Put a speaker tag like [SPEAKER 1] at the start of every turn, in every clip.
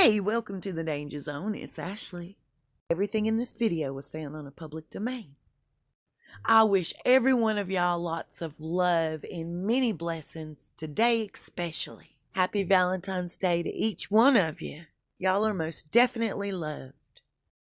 [SPEAKER 1] Hey, welcome to the Danger Zone. It's Ashley. Everything in this video was found on a public domain. I wish every one of y'all lots of love and many blessings today especially. Happy Valentine's Day to each one of you. Y'all are most definitely loved.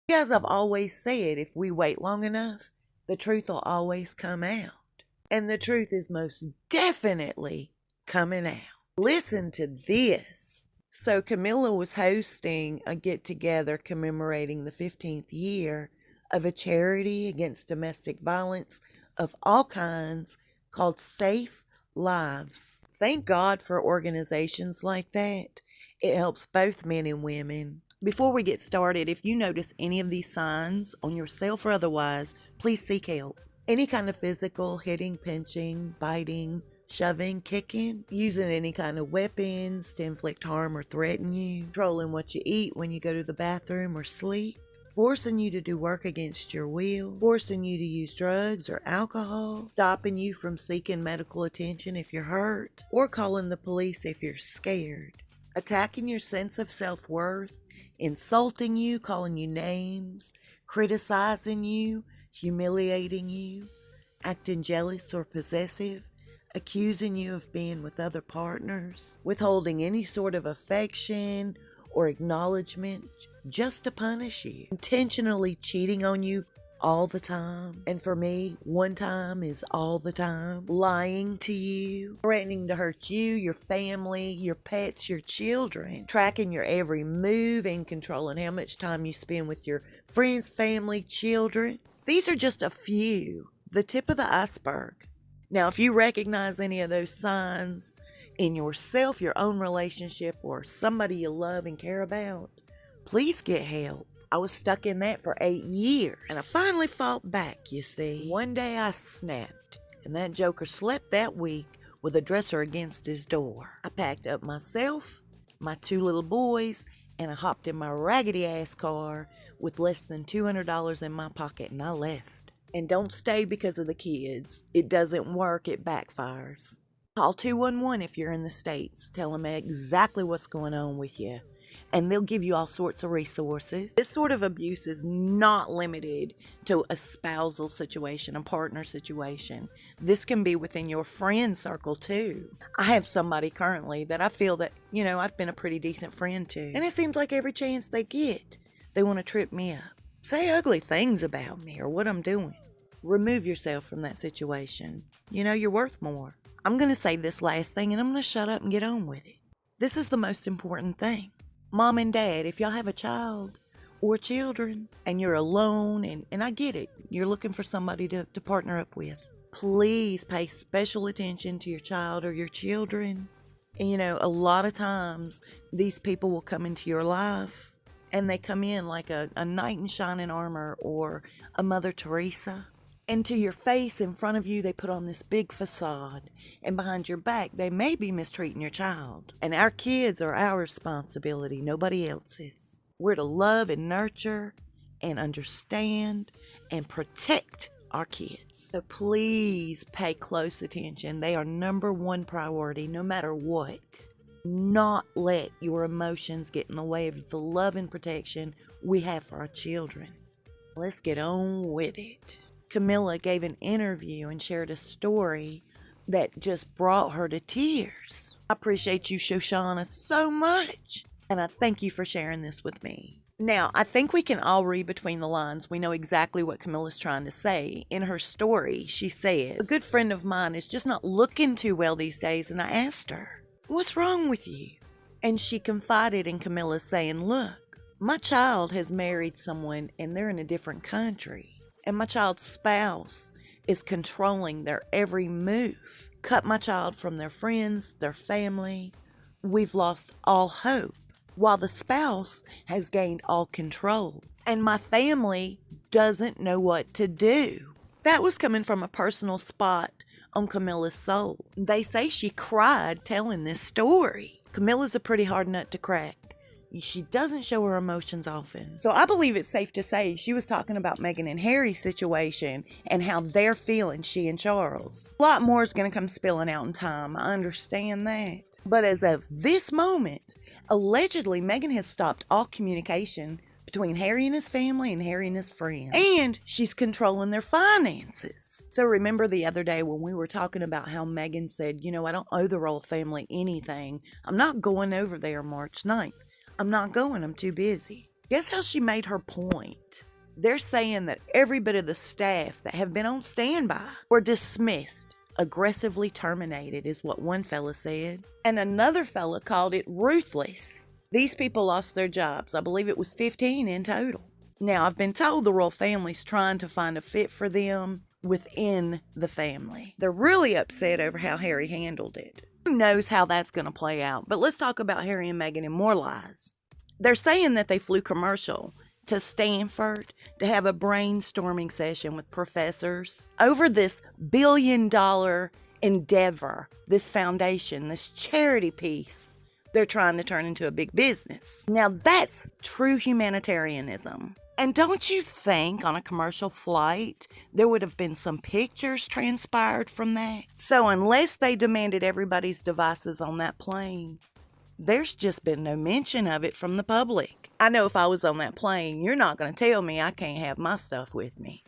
[SPEAKER 1] As I've always said, if we wait long enough, the truth will always come out. And the truth is most definitely coming out. Listen to this. So Camilla was hosting a get-together commemorating the 15th year of a charity against domestic violence of all kinds called Safe Lives. Thank God for organizations like that. It helps both men and women. Before we get started, if you notice any of these signs on yourself or otherwise, please seek help. Any kind of physical, hitting, pinching, biting, shoving, kicking, using any kind of weapons to inflict harm or threaten you, controlling what you eat when you go to the bathroom or sleep, forcing you to do work against your will, forcing you to use drugs or alcohol, stopping you from seeking medical attention if you're hurt, or calling the police if you're scared, attacking your sense of self-worth, insulting you, calling you names, criticizing you, humiliating you, acting jealous or possessive, accusing you of being with other partners, withholding any sort of affection or acknowledgement just to punish you, intentionally cheating on you all the time. And for me, one time is all the time. Lying to you, threatening to hurt you, your family, your pets, your children, tracking your every move and controlling how much time you spend with your friends, family, children. These are just a few, the tip of the iceberg. Now, if you recognize any of those signs in yourself, your own relationship, or somebody you love and care about, please get help. I was stuck in that for 8 years, and I finally fought back, you see. One day I snapped, and that joker slept that week with a dresser against his door. I packed up myself, my 2 little boys, and I hopped in my raggedy-ass car with less than $200 in my pocket, and I left. And don't stay because of the kids. It doesn't work. It backfires. Call 211 if you're in the States. Tell them exactly what's going on with you. And they'll give you all sorts of resources. This sort of abuse is not limited to a spousal situation, a partner situation. This can be within your friend circle too. I have somebody currently that I feel that, I've been a pretty decent friend to. And it seems like every chance they get, they want to trip me up. Say ugly things about me or what I'm doing. Remove yourself from that situation. You're worth more. I'm going to say this last thing and I'm going to shut up and get on with it. This is the most important thing. Mom and Dad, if y'all have a child or children and you're alone, and I get it, you're looking for somebody to partner up with, please pay special attention to your child or your children. And a lot of times these people will come into your life and they come in like a knight in shining armor or a Mother Teresa. And to your face, in front of you, they put on this big facade. And behind your back, they may be mistreating your child. And our kids are our responsibility, nobody else's. We're to love and nurture and understand and protect our kids. So please pay close attention. They are number one priority, no matter what. Not let your emotions get in the way of the love and protection we have for our children. Let's get on with it. Camilla gave an interview and shared a story that just brought her to tears. I appreciate you, Shoshana, so much. And I thank you for sharing this with me. Now, I think we can all read between the lines. We know exactly what Camilla's trying to say. In her story, she said, "A good friend of mine is just not looking too well these days, and I asked her, 'What's wrong with you?' And she confided in Camilla saying, 'Look, my child has married someone and they're in a different country. And my child's spouse is controlling their every move. Cut my child from their friends, their family. We've lost all hope, while the spouse has gained all control. And my family doesn't know what to do.'" That was coming from a personal spot on Camilla's soul. They say she cried telling this story. Camilla's a pretty hard nut to crack. She doesn't show her emotions often. So I believe it's safe to say she was talking about Meghan and Harry's situation and how they're feeling, she and Charles. A lot more is going to come spilling out in time. I understand that. But as of this moment, Allegedly, Meghan has stopped all communication between Harry and his family and Harry and his friends. And she's controlling their finances. So remember the other day when we were talking about how Meghan said, I don't owe the royal family anything. I'm not going over there March 9th. I'm not going. I'm too busy. Guess how she made her point? They're saying that every bit of the staff that have been on standby were dismissed, aggressively terminated is what one fella said. And another fella called it ruthless. These people lost their jobs. I believe it was 15 in total. Now, I've been told the royal family's trying to find a fit for them within the family. They're really upset over how Harry handled it. Who knows how that's going to play out? But let's talk about Harry and Meghan and more lies. They're saying that they flew commercial to Stanford to have a brainstorming session with professors over this billion-dollar endeavor, this foundation, this charity piece they're trying to turn into a big business. Now that's true humanitarianism. And don't you think on a commercial flight there would have been some pictures transpired from that? So unless they demanded everybody's devices on that plane, there's just been no mention of it from the public. I know if I was on that plane, you're not going to tell me I can't have my stuff with me.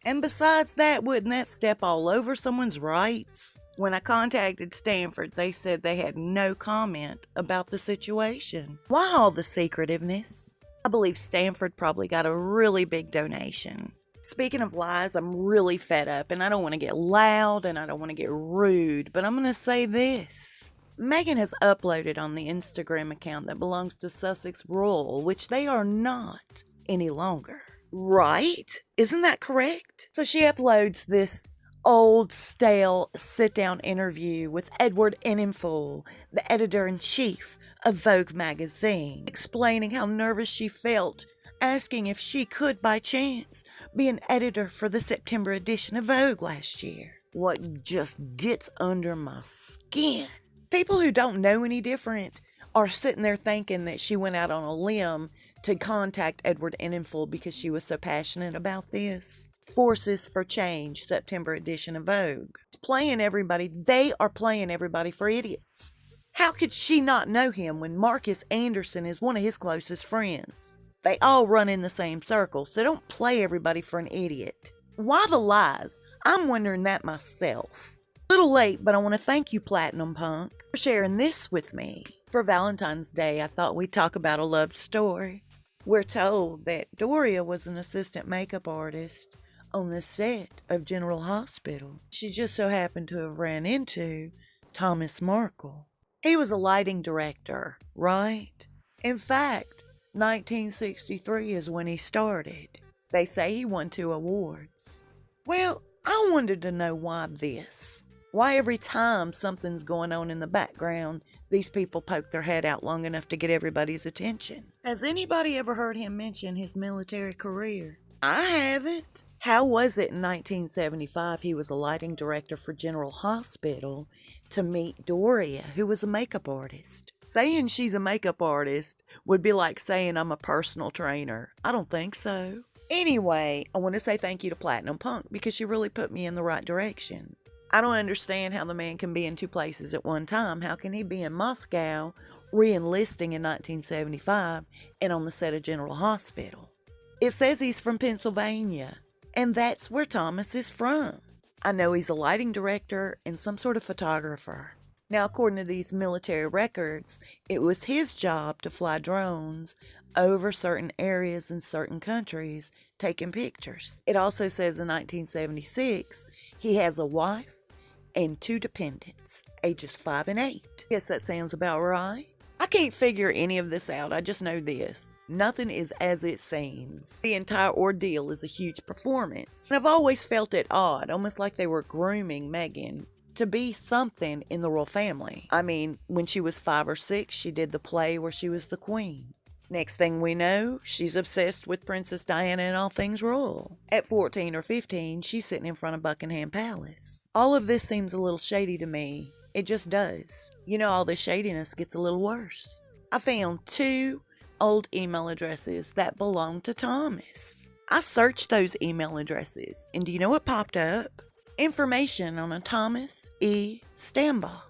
[SPEAKER 1] And besides that, wouldn't that step all over someone's rights? When I contacted Stanford, they said they had no comment about the situation. Why all the secretiveness? I believe Stanford probably got a really big donation. Speaking of lies, I'm really fed up, and I don't want to get loud and I don't want to get rude, but I'm going to say this. Meghan has uploaded on the Instagram account that belongs to Sussex Royal, which they are not any longer. Right? Isn't that correct? So she uploads this old, stale, sit-down interview with Edward Enninful, the editor-in-chief of Vogue magazine, explaining how nervous she felt, asking if she could, by chance, be an editor for the September edition of Vogue last year. What just gets under my skin. People who don't know any different are sitting there thinking that she went out on a limb to contact Edward Enninful because she was so passionate about this. Forces for Change, September edition of Vogue. It's playing everybody. They are playing everybody for idiots. How could she not know him when Marcus Anderson is one of his closest friends? They all run in the same circle, so don't play everybody for an idiot. Why the lies? I'm wondering that myself. A little late, but I want to thank you, Platinum Punk, for sharing this with me. For Valentine's Day, I thought we'd talk about a love story. We're told that Doria was an assistant makeup artist on the set of General Hospital. She just so happened to have ran into Mr Markle. He was a lighting director, right? In fact, 1963 is when he started. They say he won 2 awards. Well, I wanted to know why this. Why every time something's going on in the background, these people poke their head out long enough to get everybody's attention. Has anybody ever heard him mention his military career? I haven't. How was it in 1975 he was a lighting director for General Hospital to meet Doria, who was a makeup artist? Saying she's a makeup artist would be like saying I'm a personal trainer. I don't think so. Anyway, I want to say thank you to Platinum Punk because she really put me in the right direction. I don't understand how the man can be in 2 places at one time. How can he be in Moscow, re-enlisting in 1975, and on the set of General Hospital? It says he's from Pennsylvania, and that's where Thomas is from. I know he's a lighting director and some sort of photographer. Now, according to these military records, it was his job to fly drones over certain areas in certain countries, taking pictures. It also says in 1976, he has a wife and 2 dependents, ages 5 and 8. Guess that sounds about right. I can't figure any of this out. I just know this. Nothing is as it seems. The entire ordeal is a huge performance. And I've always felt it odd, almost like they were grooming Meghan to be something in the royal family. I mean, when she was 5 or 6, she did the play where she was the queen. Next thing we know, she's obsessed with Princess Diana and all things royal. At 14 or 15, she's sitting in front of Buckingham Palace. All of this seems a little shady to me. It just does. You know, all this shadiness gets a little worse. I found 2 old email addresses that belong to Thomas. I searched those email addresses, and do you know what popped up? Information on a Thomas E. Stambaugh,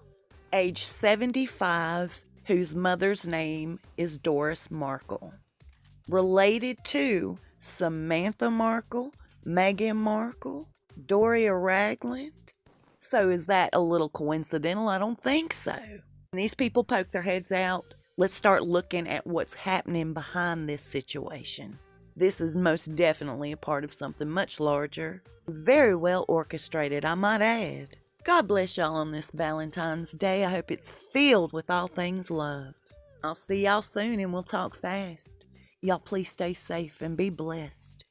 [SPEAKER 1] age 75, whose mother's name is Doris Markle, related to Samantha Markle, Meghan Markle, Doria Ragland. So is that a little coincidental? I don't think so. When these people poke their heads out, let's start looking at what's happening behind this situation. This is most definitely a part of something much larger. Very well orchestrated, I might add. God bless y'all on this Valentine's Day. I hope it's filled with all things love. I'll see y'all soon and we'll talk fast. Y'all please stay safe and be blessed.